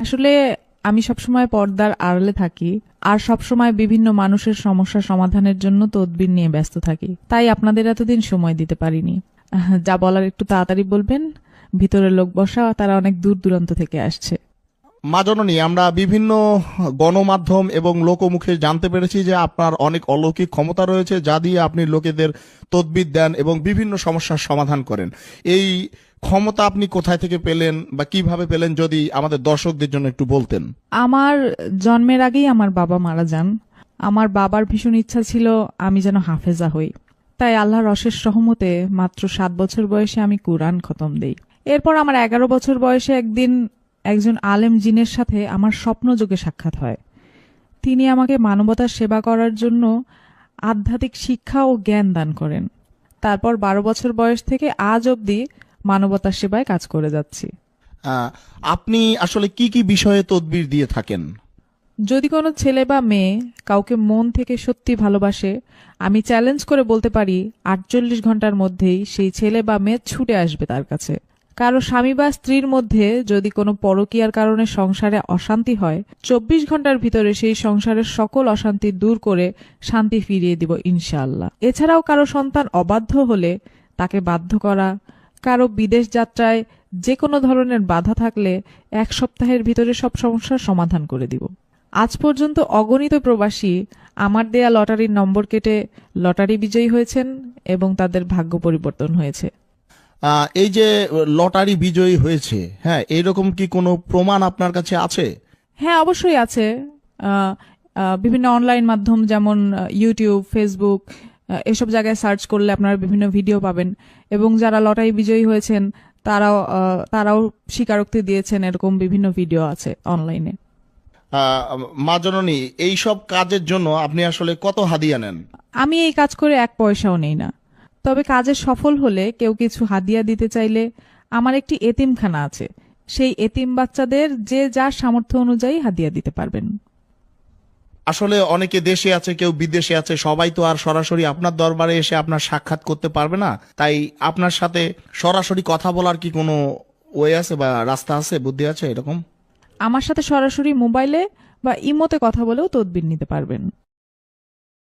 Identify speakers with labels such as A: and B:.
A: আসলে আমি সবসময় পর্দার আড়ালে থাকি আর সবসময় বিভিন্ন মানুষের সমস্যা সমাধানের জন্য তদবির নিয়ে ব্যস্ত থাকি, তাই আপনাদের এতদিন সময় দিতে পারিনি। যা বলার একটু তাড়াতাড়ি বলবেন, ভিতরে লোক বসা, তারা অনেক দূর দূরান্ত থেকে আসছে।
B: মা জননী, আমরা বিভিন্ন গণমাধ্যম এবং লোকমুখে জানতে পেরেছি যে আপনার অনেক অলৌকিক ক্ষমতা রয়েছে, যা দিয়ে আপনি লোকেদের তদবির দেন এবং বিভিন্ন সমস্যার সমাধান করেন। এই ক্ষমতা আপনি কোথায় থেকে পেলেন বা কিভাবে পেলেন, যদি আমাদের দর্শকদের জন্য একটু বলতেন।
A: আমার জন্মের আগেই আমার বাবা মারা যান। আমার বাবার ভীষণ ইচ্ছা ছিল আমি যেন হাফেজা হই, তাই আল্লাহর অশেষ রহমতে মাত্র 7 বছর বয়সে আমি কুরআন খতম দেই। এরপর আমার 11 বছর বয়সে একদিন একজন আলেম জিনের সাথে আমার স্বপ্নযোগে সাক্ষাৎ হয়। তিনি আমাকে মানবতার সেবা করার জন্য আধ্যাত্মিক শিক্ষা ও জ্ঞান দান করেন। তারপর 12 বছর বয়স থেকে আজ অবধি মানবতার সেবায় কাজ করে যাচ্ছি।
B: আপনি আসলে কি কি বিষয়ে তদবির দিয়ে থাকেন?
A: যদি কোনো ছেলে বা মেয়ে কাউকে মন থেকে সত্যি ভালোবাসে, আমি চ্যালেঞ্জ করে বলতে পারি 48 ঘন্টার মধ্যেই সেই ছেলে বা মেয়ে ছুটে আসবে তার কাছে। কারো স্বামী বা স্ত্রীর মধ্যে যদি কোনো পরকীয়ার কারণে সংসারে অশান্তি হয়, 24 ঘন্টার ভিতরে সেই সংসারের সকল অশান্তি দূর করে শান্তি ফিরিয়ে দিব ইনশাআল্লাহ। এছাড়াও কারো সন্তান অবাধ্য হলে তাকে বাধ্য করা, কারো বিদেশ যাত্রায় যে কোনো ধরনের বাধা থাকলে 1 সপ্তাহের ভিতরে সব সমস্যার সমাধান করে দিব। আজ পর্যন্ত অগণিত প্রবাসী আমার দেয়া লটারির নম্বর কেটে লটারি বিজয়ী হয়েছেন এবং তাদের ভাগ্য পরিবর্তন হয়েছে।
B: এই যে লটারি বিজয়ী হয়েছে, হ্যাঁ, এইরকম কি কোনো প্রমাণ আপনার কাছে আছে?
A: হ্যাঁ, অবশ্যই আছে। বিভিন্ন অনলাইন মাধ্যম যেমন ইউটিউব, ফেসবুক, এসব জায়গায় সার্চ করলে আপনারা বিভিন্ন ভিডিও পাবেন এবং যারা লটারি বিজয়ী হয়েছেন তারাও স্বীকারোক্তি দিয়েছেন, এরকম বিভিন্ন ভিডিও আছে অনলাইনে।
B: মা জননী, এইসব কাজের জন্য আপনি আসলে কত হাদিয়া নেন?
A: আমি এই কাজ করে 1 পয়সাও নেই না। তবে কাজে সফল হলে কেউ কিছু হাদিয়া দিতে চাইলে আমার একটি এতিমখানা আছে, সেই এতিম বাচ্চাদের যে যার সামর্থ্য অনুযায়ী হাদিয়া দিতে পারবেন।
B: আসলে অনেকে দেশে আছে, কেউ বিদেশে আছে, সবাই তো আর সরাসরি আপনার দরবারে এসে আপনার সাক্ষাৎ করতে পারবে না। তাই আপনার সাথে সরাসরি কথা বলার কি কোনো ওয়ে আছে বা রাস্তা আছে, বুদ্ধি আছে এরকম?
A: আমার সাথে সরাসরি মোবাইলে বা ইমোতে কথা বলেও তদবির নিতে পারবেন।